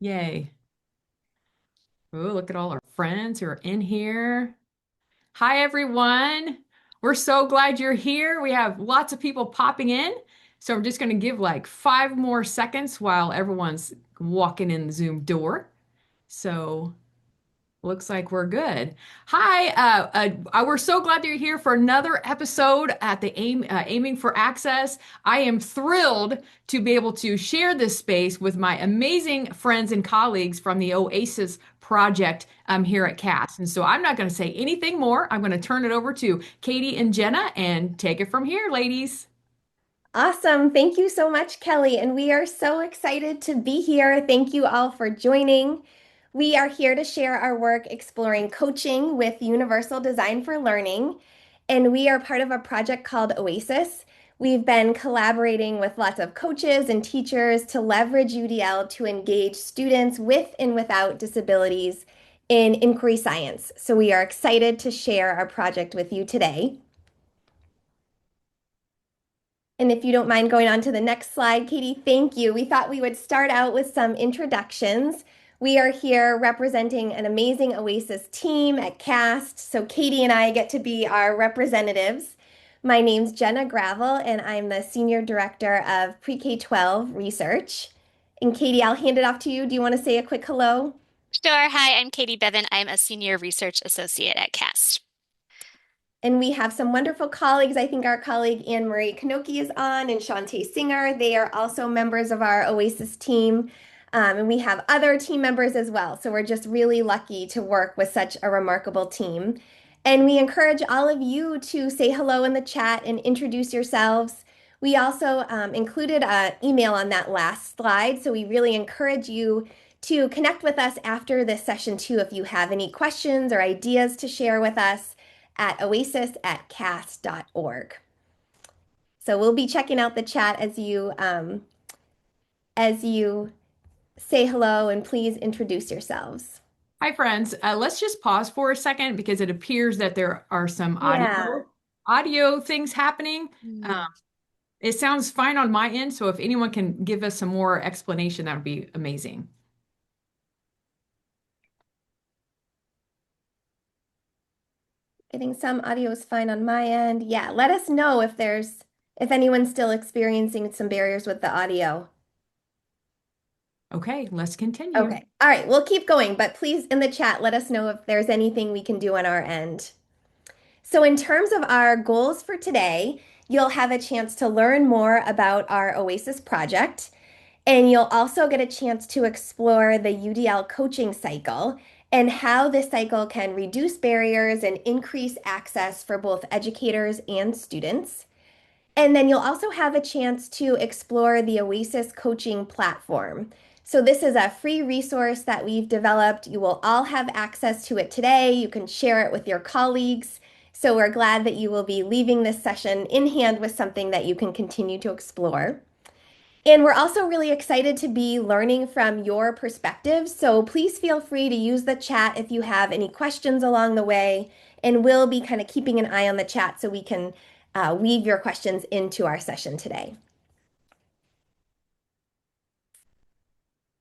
Yay. Oh, look at all our friends who are in here. Hi, everyone. We're so glad you're here. We have lots of people popping in. So I'm just going to give like 5 more seconds while everyone's walking in the Zoom door. So looks like we're good. Hi, we're so glad you're here for another episode at the Aiming for Access. I am thrilled to be able to share this space with my amazing friends and colleagues from the OASIS project here at CAST. And so I'm not going to say anything more. I'm going to turn it over to Katie and Jenna and take it from here, ladies. Awesome. Thank you so much, Kelly. And we are so excited to be here. Thank you all for joining. We are here to share our work exploring coaching with Universal Design for Learning. And we are part of a project called OASIS. We've been collaborating with lots of coaches and teachers to leverage UDL to engage students with and without disabilities in inquiry science. So we are excited to share our project with you today. And if you don't mind going on to the next slide, Katie, thank you. We thought we would start out with some introductions. We are here representing an amazing OASIS team at CAST. So Katie and I get to be our representatives. My name's Jenna Gravel, and I'm the Senior Director of Pre-K-12 Research. And Katie, I'll hand it off to you. Do you want to say a quick hello? Sure. Hi, I'm Katie Bevan. I'm a senior research associate at CAST. And we have some wonderful colleagues. I think our colleague Anne Marie Kanoki is on and Shantae Singer. They are also members of our OASIS team. And we have other team members as well. So we're just really lucky to work with such a remarkable team. And we encourage all of you to say hello in the chat and introduce yourselves. We also included an email on that last slide. So we really encourage you to connect with us after this session too if you have any questions or ideas to share with us at oasis@cast.org. So we'll be checking out the chat as you say hello and please introduce yourselves. Hi, friends. Let's just pause for a second because it appears that there are some Yeah. audio things happening. Hmm. It sounds fine on my end, so if anyone can give us some more explanation, that would be amazing. I think some audio is fine on my end. Yeah, let us know if anyone's still experiencing some barriers with the audio. Okay, let's continue. Okay. All right, we'll keep going, but please in the chat let us know if there's anything we can do on our end. So in terms of our goals for today, you'll have a chance to learn more about our OASIS project, and you'll also get a chance to explore the UDL coaching cycle and how this cycle can reduce barriers and increase access for both educators and students. And then you'll also have a chance to explore the OASIS Coaching Platform. So this is a free resource that we've developed. You will all have access to it today. You can share it with your colleagues. So we're glad that you will be leaving this session in hand with something that you can continue to explore. And we're also really excited to be learning from your perspectives. So please feel free to use the chat if you have any questions along the way. And we'll be kind of keeping an eye on the chat so we can weave your questions into our session today.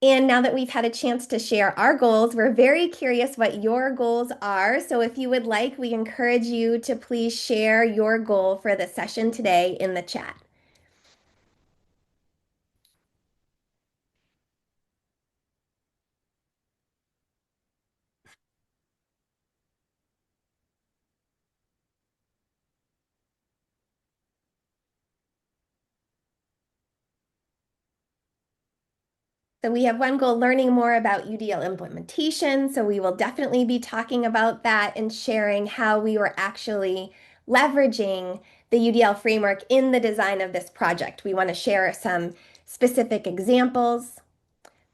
And now that we've had a chance to share our goals, we're very curious what your goals are. So if you would like, we encourage you to please share your goal for the session today in the chat. So we have one goal, learning more about UDL implementation. So we will definitely be talking about that and sharing how we were actually leveraging the UDL framework in the design of this project. We want to share some specific examples,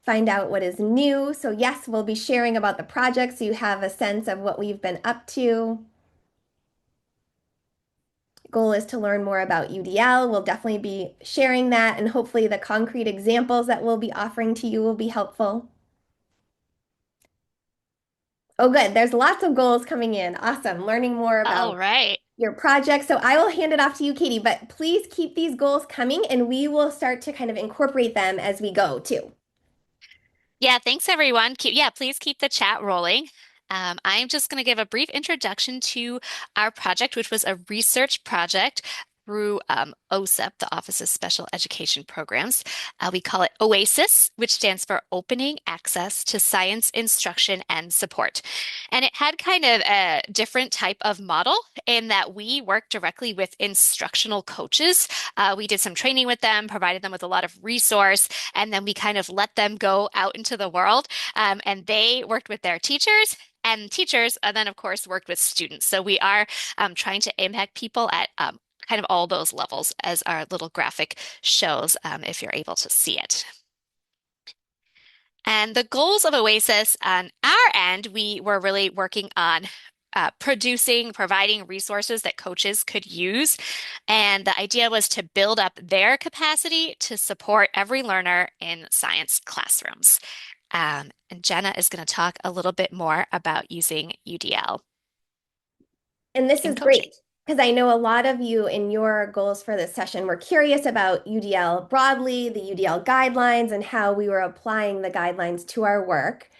find out what is new. So yes, we'll be sharing about the project so you have a sense of what we've been up to. Goal is to learn more about UDL. We'll definitely be sharing that, and hopefully the concrete examples that we'll be offering to you will be helpful. Oh, good. There's lots of goals coming in. Awesome. Learning more All about right. your project. So I will hand it off to you, Katie, but please keep these goals coming and we will start to kind of incorporate them as we go too. Yeah, thanks everyone. Please keep the chat rolling. I'm just going to give a brief introduction to our project, which was a research project through OSEP, the Office of Special Education Programs. We call it OASIS, which stands for Opening Access to Science Instruction and Support. And it had kind of a different type of model in that we worked directly with instructional coaches. We did some training with them, provided them with a lot of resource, and then we kind of let them go out into the world. And they worked with their teachers. And teachers, and then of course, worked with students. So we are trying to impact people at kind of all those levels, as our little graphic shows, if you're able to see it. And the goals of OASIS on our end, we were really working on providing resources that coaches could use. And the idea was to build up their capacity to support every learner in science classrooms. And Jenna is going to talk a little bit more about using UDL And this in is coaching. great because I know a lot of you in your goals for this session were curious about UDL broadly, the UDL guidelines, and how we were applying the guidelines to our work.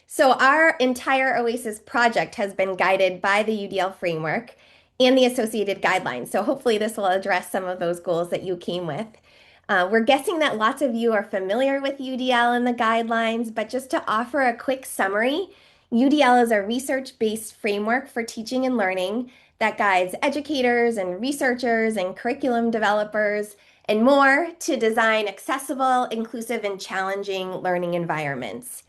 So our entire OASIS project has been guided by the UDL framework and the associated guidelines. So hopefully this will address some of those goals that you came with. We're guessing that lots of you are familiar with UDL and the guidelines, but just to offer a quick summary, UDL is a research-based framework for teaching and learning that guides educators and researchers and curriculum developers and more to design accessible, inclusive, and challenging learning environments.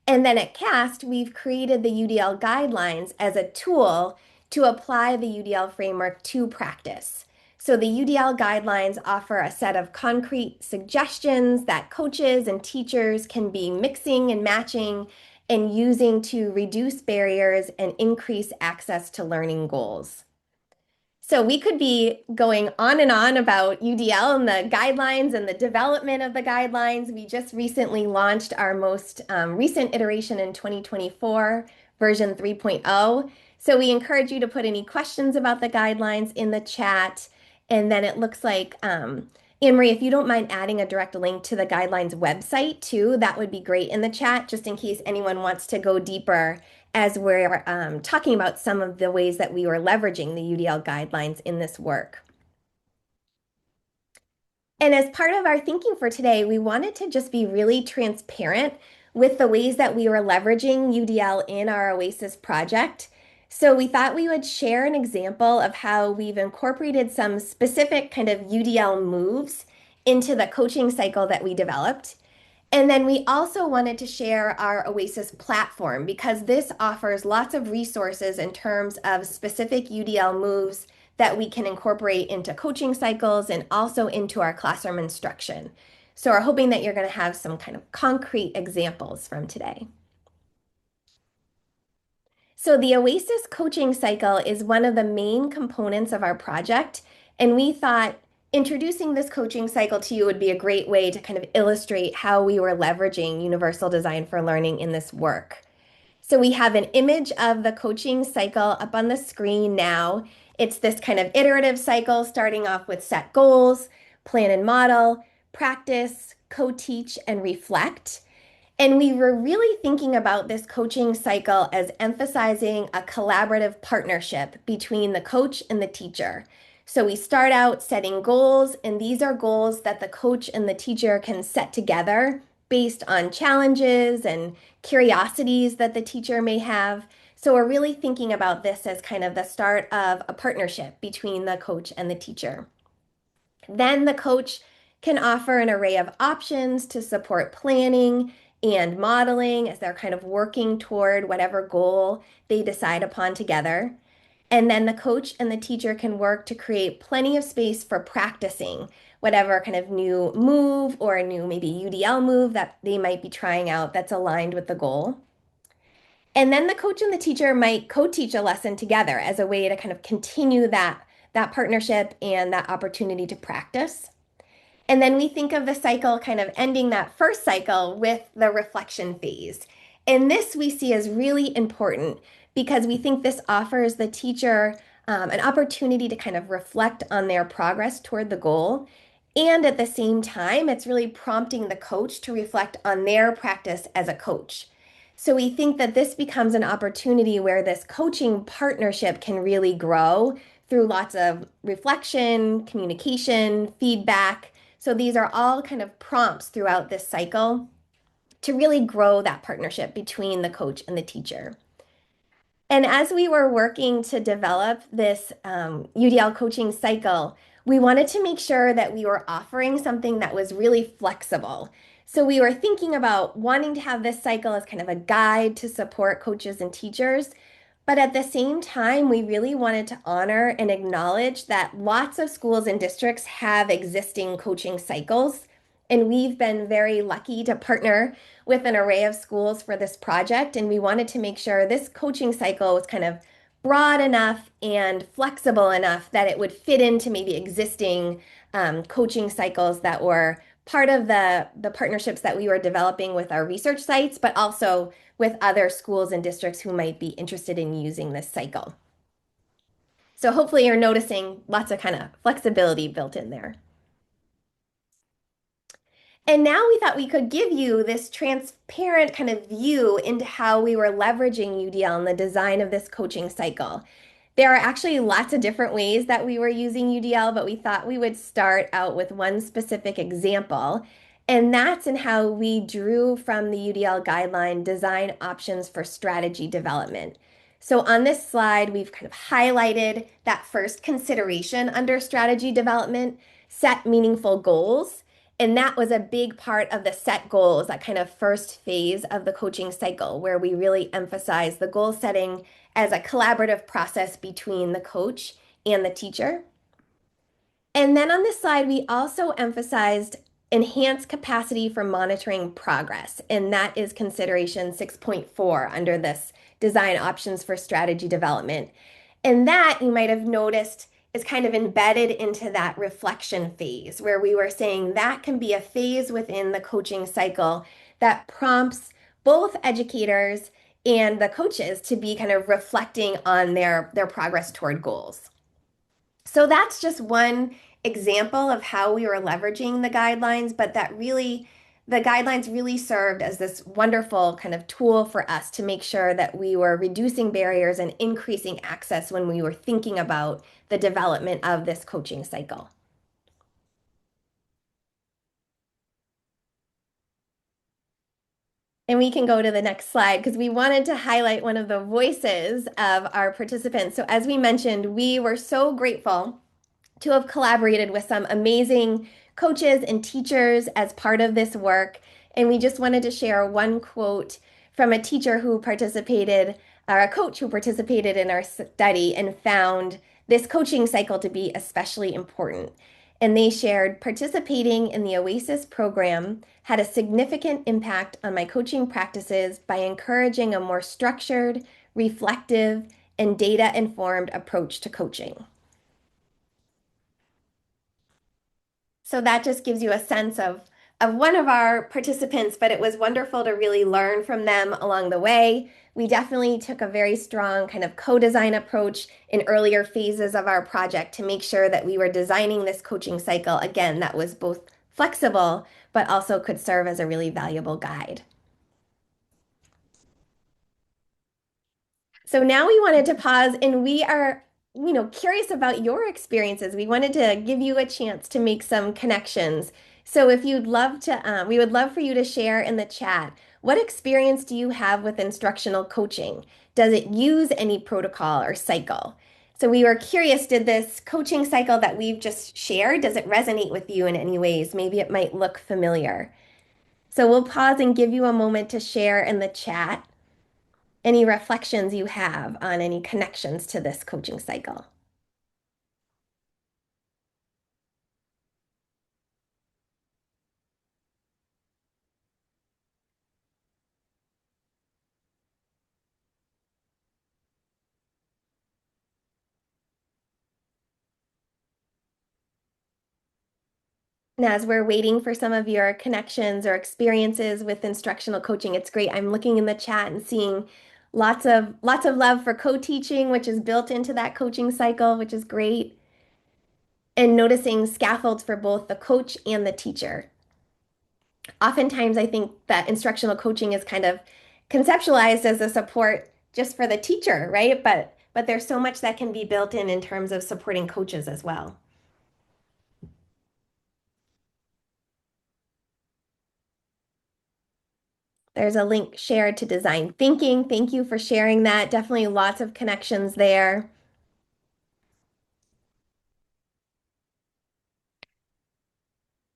And then at CAST, we've created the UDL guidelines as a tool to apply the UDL framework to practice. So the UDL guidelines offer a set of concrete suggestions that coaches and teachers can be mixing and matching and using to reduce barriers and increase access to learning goals. So we could be going on and on about UDL and the guidelines and the development of the guidelines. We just recently launched our most recent iteration in 2024, version 3.0. So we encourage you to put any questions about the guidelines in the chat. And then it looks like, Anne-Marie, if you don't mind adding a direct link to the guidelines website too, that would be great in the chat, just in case anyone wants to go deeper as we're talking about some of the ways that we were leveraging the UDL guidelines in this work. And as part of our thinking for today, we wanted to just be really transparent with the ways that we were leveraging UDL in our OASIS project. So we thought we would share an example of how we've incorporated some specific kind of UDL moves into the coaching cycle that we developed. And then we also wanted to share our OASIS platform because this offers lots of resources in terms of specific UDL moves that we can incorporate into coaching cycles and also into our classroom instruction. So we're hoping that you're going to have some kind of concrete examples from today. So the OASIS coaching cycle is one of the main components of our project, and we thought introducing this coaching cycle to you would be a great way to kind of illustrate how we were leveraging universal design for learning in this work. So we have an image of the coaching cycle up on the screen now. It's this kind of iterative cycle starting off with set goals, plan and model, practice, co-teach, and reflect. And we were really thinking about this coaching cycle as emphasizing a collaborative partnership between the coach and the teacher. So we start out setting goals, and these are goals that the coach and the teacher can set together based on challenges and curiosities that the teacher may have. So we're really thinking about this as kind of the start of a partnership between the coach and the teacher. Then the coach can offer an array of options to support planning and modeling as they're kind of working toward whatever goal they decide upon together. And then the coach and the teacher can work to create plenty of space for practicing whatever kind of new move or a new maybe UDL move that they might be trying out that's aligned with the goal. And then the coach and the teacher might co-teach a lesson together as a way to kind of continue that partnership and that opportunity to practice. And then we think of the cycle kind of ending that first cycle with the reflection phase. And this we see as really important because we think this offers the teacher an opportunity to kind of reflect on their progress toward the goal And at the same time, it's really prompting the coach to reflect on their practice as a coach. So we think that this becomes an opportunity where this coaching partnership can really grow through lots of reflection, communication, feedback. So these are all kind of prompts throughout this cycle to really grow that partnership between the coach and the teacher. And as we were working to develop this UDL coaching cycle, we wanted to make sure that we were offering something that was really flexible. So we were thinking about wanting to have this cycle as kind of a guide to support coaches and teachers, but at the same time, we really wanted to honor and acknowledge that lots of schools and districts have existing coaching cycles. And we've been very lucky to partner with an array of schools for this project. And we wanted to make sure this coaching cycle was kind of broad enough and flexible enough that it would fit into maybe existing coaching cycles that were part of the partnerships that we were developing with our research sites, but also with other schools and districts who might be interested in using this cycle. So hopefully you're noticing lots of kind of flexibility built in there. And now we thought we could give you this transparent kind of view into how we were leveraging UDL in the design of this coaching cycle. There are actually lots of different ways that we were using UDL, but we thought we would start out with one specific example. And that's in how we drew from the UDL guideline design options for strategy development. So on this slide, we've kind of highlighted that first consideration under strategy development, set meaningful goals. And that was a big part of the set goals, that kind of first phase of the coaching cycle, where we really emphasize the goal setting as a collaborative process between the coach and the teacher. And then on this slide, we also emphasized enhanced capacity for monitoring progress. And that is consideration 6.4 under this design options for strategy development. And that you might have noticed is kind of embedded into that reflection phase where we were saying that can be a phase within the coaching cycle that prompts both educators and the coaches to be kind of reflecting on their progress toward goals. So that's just one example of how we were leveraging the guidelines, but that really, the guidelines really served as this wonderful kind of tool for us to make sure that we were reducing barriers and increasing access when we were thinking about the development of this coaching cycle. And we can go to the next slide because we wanted to highlight one of the voices of our participants. So as we mentioned, we were so grateful to have collaborated with some amazing coaches and teachers as part of this work. And we just wanted to share one quote from a teacher who participated, or a coach who participated in our study and found this coaching cycle to be especially important. And they shared, participating in the OASIS program had a significant impact on my coaching practices by encouraging a more structured, reflective, and data-informed approach to coaching. So that just gives you a sense of one of our participants, but it was wonderful to really learn from them along the way. We definitely took a very strong kind of co-design approach in earlier phases of our project to make sure that we were designing this coaching cycle, again, that was both flexible, but also could serve as a really valuable guide. So now we wanted to pause and we are, curious about your experiences. We wanted to give you a chance to make some connections. So if you'd love to, we would love for you to share in the chat. What experience do you have with instructional coaching? Does it use any protocol or cycle? So we were curious, did this coaching cycle that we've just shared, does it resonate with you in any ways? Maybe it might look familiar. So we'll pause and give you a moment to share in the chat any reflections you have on any connections to this coaching cycle. And as we're waiting for some of your connections or experiences with instructional coaching, it's great. I'm looking in the chat and seeing lots of love for co-teaching, which is built into that coaching cycle, which is great. and noticing scaffolds for both the coach and the teacher. Oftentimes, I think that instructional coaching is kind of conceptualized as a support just for the teacher, right? But there's so much that can be built in terms of supporting coaches as well. There's a link shared to design thinking. Thank you for sharing that. Definitely lots of connections there.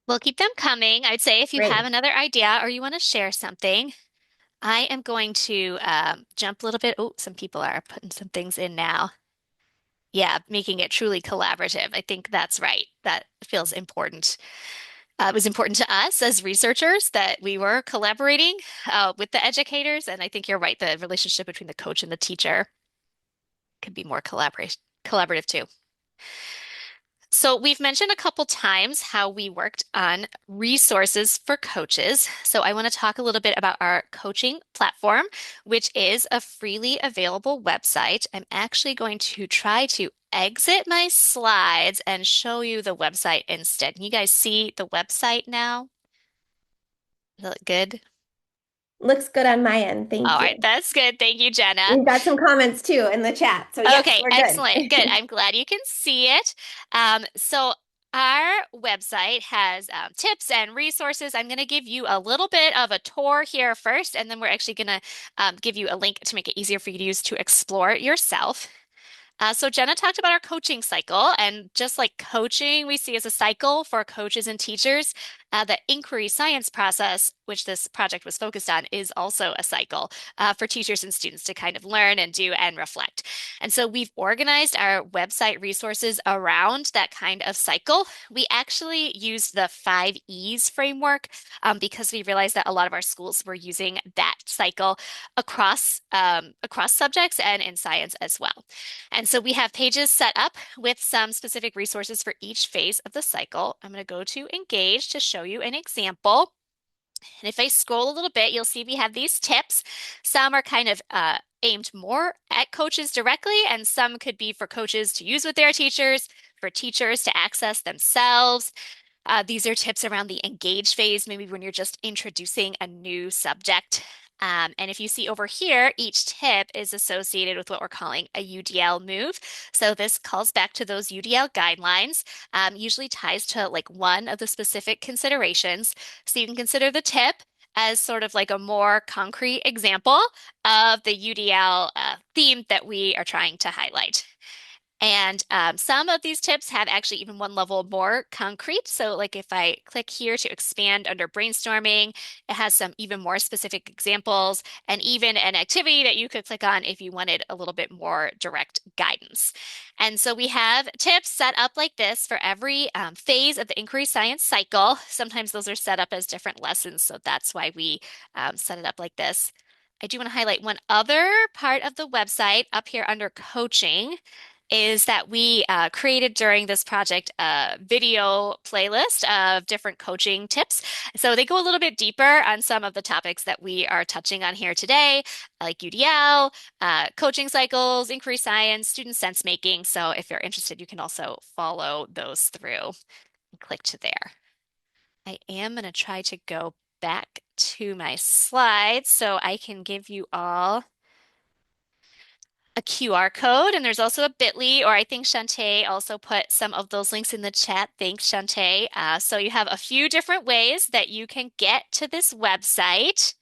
We'll keep them coming. I'd say if you have Great. another idea or you want to share something, I am going to jump a little bit. Oh, some people are putting some things in now. Yeah, making it truly collaborative. I think that's right. That feels important. It was important to us as researchers that we were collaborating with the educators. And I think you're right. The relationship between the coach and the teacher could be more collaborative too. So we've mentioned a couple times how we worked on resources for coaches. So I want to talk a little bit about our coaching platform, which is a freely available website. I'm actually going to try to exit my slides and show you the website instead. Can you guys see the website now? Does it look good? Looks good on my end. All Thank right, you. that's good. Thank you, Jenna. We've got some comments too in the chat. So yes, Okay, we're excellent. Good. good. I'm glad you can see it. So our website has tips and resources. I'm going to give you a little bit of a tour here first, and then we're actually going to give you a link to make it easier for you to use to explore it yourself. So Jenna talked about our coaching cycle, and just like coaching we see as a cycle for coaches and teachers, the inquiry science process, which this project was focused on, is also a cycle for teachers and students to kind of learn and do and reflect. And so we've organized our website resources around that kind of cycle. We actually used the 5 E's framework because we realized that a lot of our schools were using that cycle across subjects and in science as well. And so we have pages set up with some specific resources for each phase of the cycle. I'm going to go to Engage to show you an example. And if I scroll a little bit, you'll see we have these tips. Some are kind of aimed more at coaches directly, and some could be for coaches to use with their teachers, for teachers to access themselves. These are tips around the engage phase, maybe when you're just introducing a new subject. And if you see over here, each tip is associated with what we're calling a UDL move. So this calls back to those UDL guidelines, usually ties to like one of the specific considerations. So you can consider the tip as sort of like a more concrete example of the UDL theme that we are trying to highlight. And some of these tips have actually even one level more concrete. So, like if I click here to expand under brainstorming, it has some even more specific examples and even an activity that you could click on if you wanted a little bit more direct guidance. And so we have tips set up like this for every phase of the inquiry science cycle. Sometimes those are set up as different lessons, so that's why we set it up like this. I do want to highlight one other part of the website up here under coaching is that we created during this project a video playlist of different coaching tips. So they go a little bit deeper on some of the topics that we are touching on here today, like UDL, coaching cycles, inquiry science, student sense making. So if you're interested, you can also follow those through and click to there. I am going to try to go back to my slides so I can give you all a QR code, and there's also a bit.ly, or I think Shantae also put some of those links in the chat. Thanks, Shantae. So you have a few different ways that you can get to this website.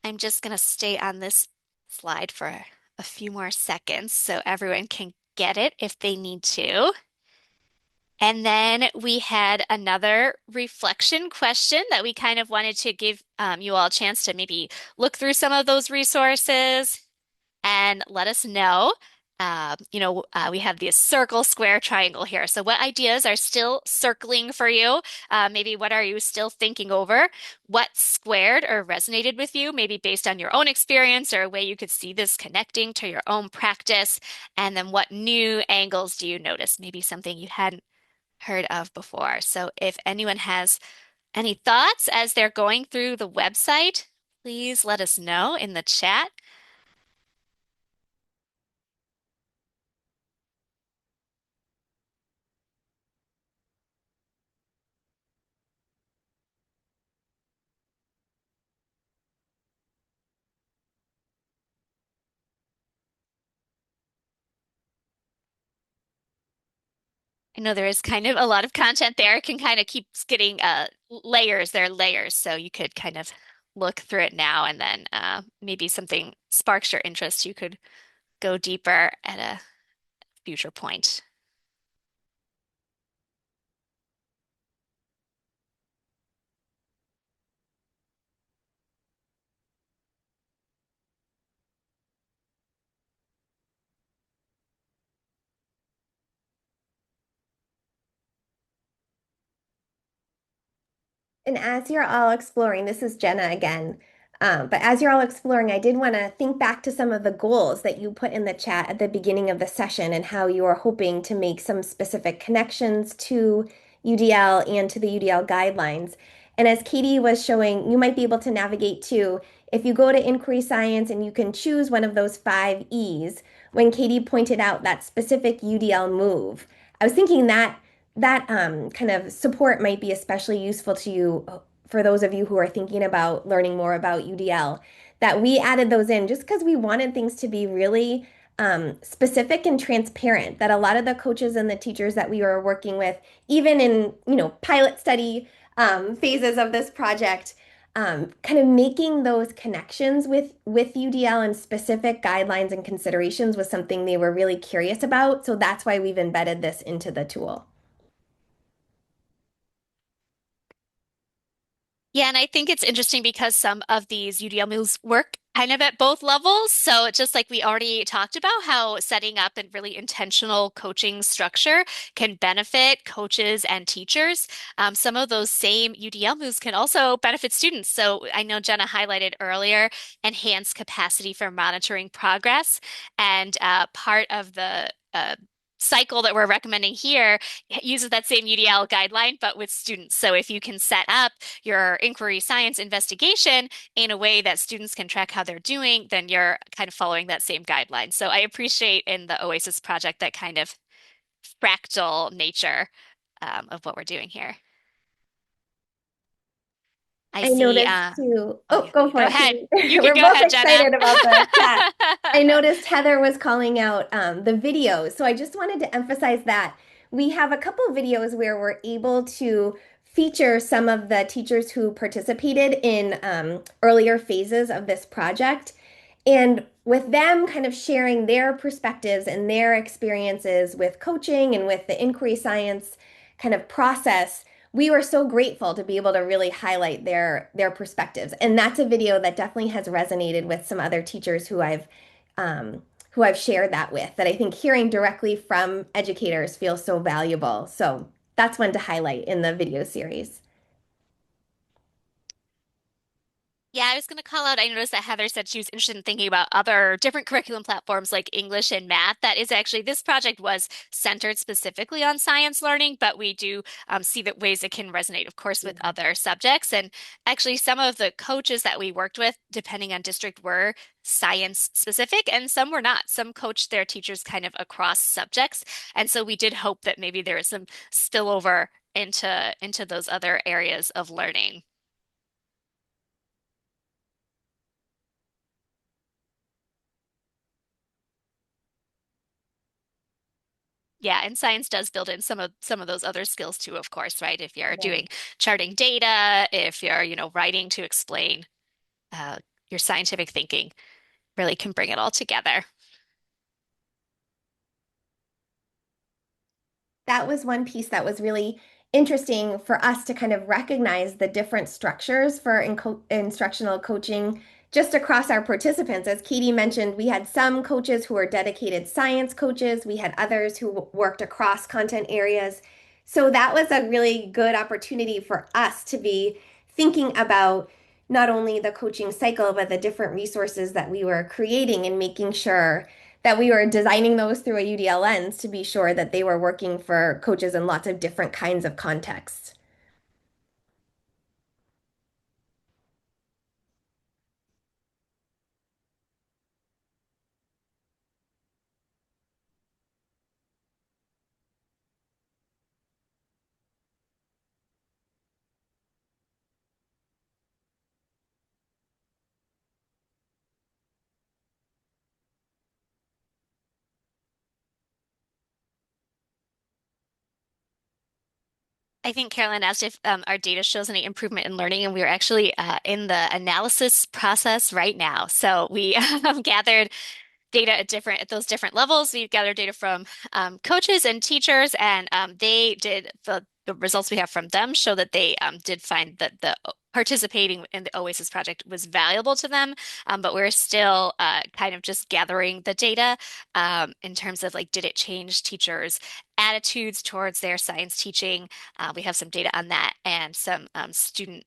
I'm just going to stay on this slide for a few more seconds so everyone can get it if they need to. And then we had another reflection question that we kind of wanted to give you all a chance to maybe look through some of those resources and let us know. We have the circle, square, triangle here. So, what ideas are still circling for you? Maybe what are you still thinking over? What squared or resonated with you, maybe based on your own experience or a way you could see this connecting to your own practice? And then, what new angles do you notice? Maybe something you hadn't heard of before. So, if anyone has any thoughts as they're going through the website, please let us know in the chat. I know there is kind of a lot of content there. It can kind of keeps getting layers. There are layers, so you could kind of look through it now and then maybe something sparks your interest. You could go deeper at a future point. And as you're all exploring, this is Jenna again. But as you're all exploring, I did want to think back to some of the goals that you put in the chat at the beginning of the session and how you are hoping to make some specific connections to UDL and to the UDL guidelines. And as Katie was showing, you might be able to navigate too. If you go to inquiry science and you can choose one of those 5 E's, when Katie pointed out that specific UDL move, I was thinking that kind of support might be especially useful to you for those of you who are thinking about learning more about UDL. That we added those in just because we wanted things to be really specific and transparent. That a lot of the coaches and the teachers that we were working with, even in pilot study phases of this project, kind of making those connections with UDL and specific guidelines and considerations was something they were really curious about. So that's why we've embedded this into the tool. Yeah, and I think it's interesting because some of these UDL moves work kind of at both levels. So just like we already talked about, how setting up a really intentional coaching structure can benefit coaches and teachers. Some of those same UDL moves can also benefit students. So I know Jenna highlighted earlier enhanced capacity for monitoring progress, and part of the cycle that we're recommending here uses that same UDL guideline, but with students. So if you can set up your inquiry science investigation in a way that students can track how they're doing, then you're kind of following that same guideline. So I appreciate in the OASIS project that kind of fractal nature of what we're doing here. I I see. noticed too. Oh Oh, yeah, go for go it, ahead. Katie. You can We're go both ahead, Jenna. excited about the chat. I noticed Heather was calling out the videos. So I just wanted to emphasize that we have a couple of videos where we're able to feature some of the teachers who participated in earlier phases of this project. And with them kind of sharing their perspectives and their experiences with coaching and with the inquiry science kind of process, we were so grateful to be able to really highlight their perspectives. And that's a video that definitely has resonated with some other teachers who I've shared that with, that I think hearing directly from educators feels so valuable. So that's one to highlight in the video series. Yeah, I was going to call out. I noticed that Heather said she was interested in thinking about other different curriculum platforms like English and math. That is actually, this project was centered specifically on science learning, but we do see that ways it can resonate, of course, with other subjects. And actually, some of the coaches that we worked with, depending on district, were science specific, and some were not. Some coached their teachers kind of across subjects. And so we did hope that maybe there is some spillover into those other areas of learning. Yeah, and science does build in some of those other skills too, of course, right? If you're Right. doing charting data, if you're, writing to explain uh, your scientific thinking, really can bring it all together. That was one piece that was really interesting for us to kind of recognize the different structures for instructional coaching just across our participants. As Katie mentioned, we had some coaches who were dedicated science coaches, we had others who worked across content areas. So that was a really good opportunity for us to be thinking about not only the coaching cycle, but the different resources that we were creating and making sure that we were designing those through a UDL lens to be sure that they were working for coaches in lots of different kinds of contexts. I think Carolyn asked if our data shows any improvement in learning, and we are actually in the analysis process right now. So we gathered data at those different levels. We gathered data from coaches and teachers, and they did the results we have from them show that they did find that the participating in the OASIS project was valuable to them. But we're still kind of just gathering the data in terms of like, did it change teachers' attitudes towards their science teaching? We have some data on that and some student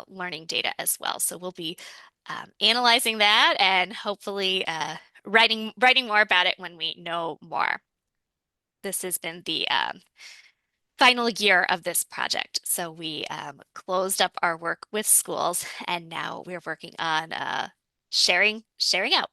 learning data as well. So we'll be analyzing that and hopefully writing more about it when we know more. This has been the final year of this project. So we closed up our work with schools, and now we're working on sharing out.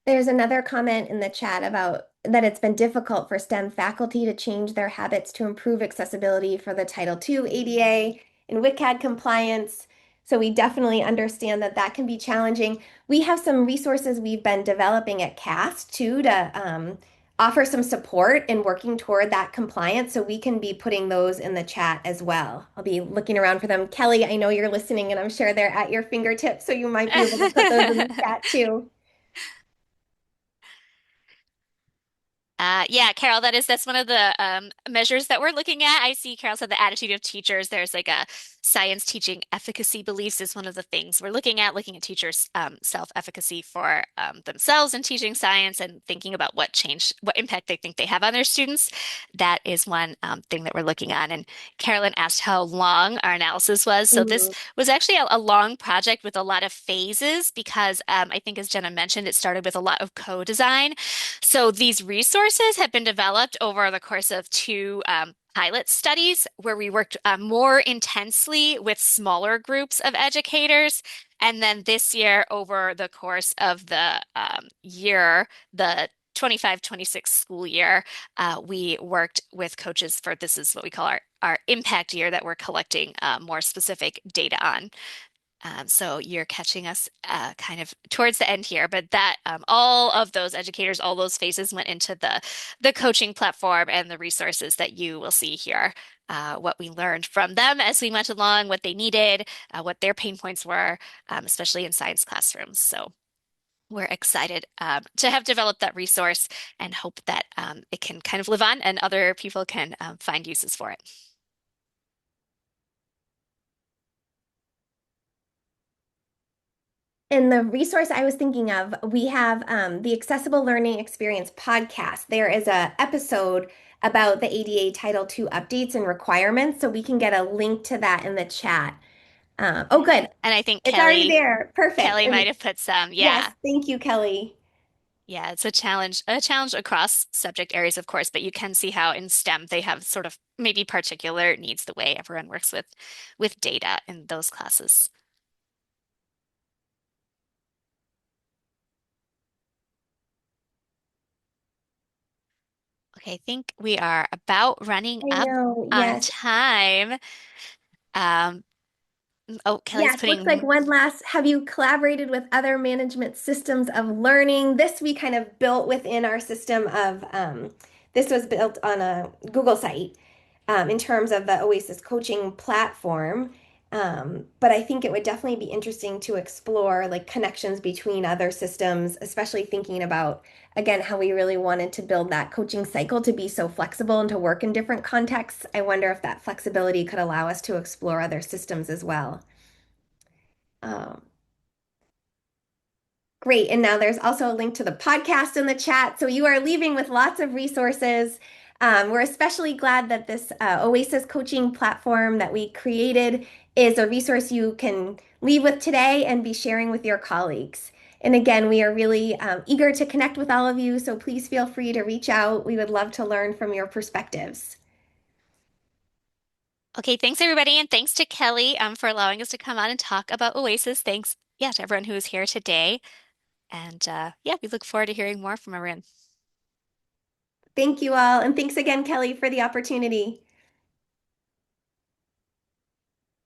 There's another comment in the chat about that it's been difficult for STEM faculty to change their habits to improve accessibility for the Title II ADA and WCAG compliance. So we definitely understand that that can be challenging. We have some resources we've been developing at CAST too to offer some support in working toward that compliance. So we can be putting those in the chat as well. I'll be looking around for them. Kelly, I know you're listening and I'm sure they're at your fingertips, so you might be able to put those in the chat too. Yeah, Carol, that's one of the measures that we're looking at. I see Carol said the attitude of teachers. There's like a science teaching efficacy beliefs is one of the things we're looking at teachers' self-efficacy for themselves in teaching science and thinking about what impact they think they have on their students. That is one thing that we're looking on. And Carolyn asked how long our analysis was. So this Mhm. was actually a long project with a lot of phases because I think, as Jenna mentioned, it started with a lot of co-design. So these resources have been developed over the course of two pilot studies where we worked more intensely with smaller groups of educators. And then this year, over the course of the year, the 25-26 school year, we worked with coaches for this is what we call our impact year that we're collecting more specific data on. So you're catching us kind of towards the end here, but that all of those educators, all those faces went into the coaching platform and the resources that you will see here. What we learned from them as we went along, what they needed, what their pain points were, especially in science classrooms. So we're excited to have developed that resource and hope that it can kind of live on and other people can find uses for it. And the resource I was thinking of, we have the Accessible Learning Experience podcast. There is a episode about the ADA Title II updates and requirements, so we can get a link to that in the chat. Oh, good. And I think It's already there. Perfect. Kelly And might have put some, yes, yeah. thank you, Kelly. Yeah, it's a challenge across subject areas, of course, but you can see how in STEM they have sort of maybe particular needs the way everyone works with data in those classes. Okay, I think we are about running I up know. on Yes. time. Um, oh, Kelly's Yes, looks like putting one last. Have you collaborated with other management systems of learning? This we kind of built within our system of, this was built on a Google site in terms of the OASIS Coaching Platform. But I think it would definitely be interesting to explore like connections between other systems, especially thinking about, again, how we really wanted to build that coaching cycle to be so flexible and to work in different contexts. I wonder if that flexibility could allow us to explore other systems as well. Um, Great. And now there's also a link to the podcast in the chat. So you are leaving with lots of resources. We're especially glad that this OASIS coaching platform that we created is a resource you can leave with today and be sharing with your colleagues. And again, we are really eager to connect with all of you. So please feel free to reach out. We would love to learn from your perspectives. Okay, thanks everybody, and thanks to Kelly for allowing us to come on and talk about Oasis. Thanks, yeah, to everyone who is here today. And yeah, we look forward to hearing more from everyone. Thank you all. And thanks again, Kelly, for the opportunity.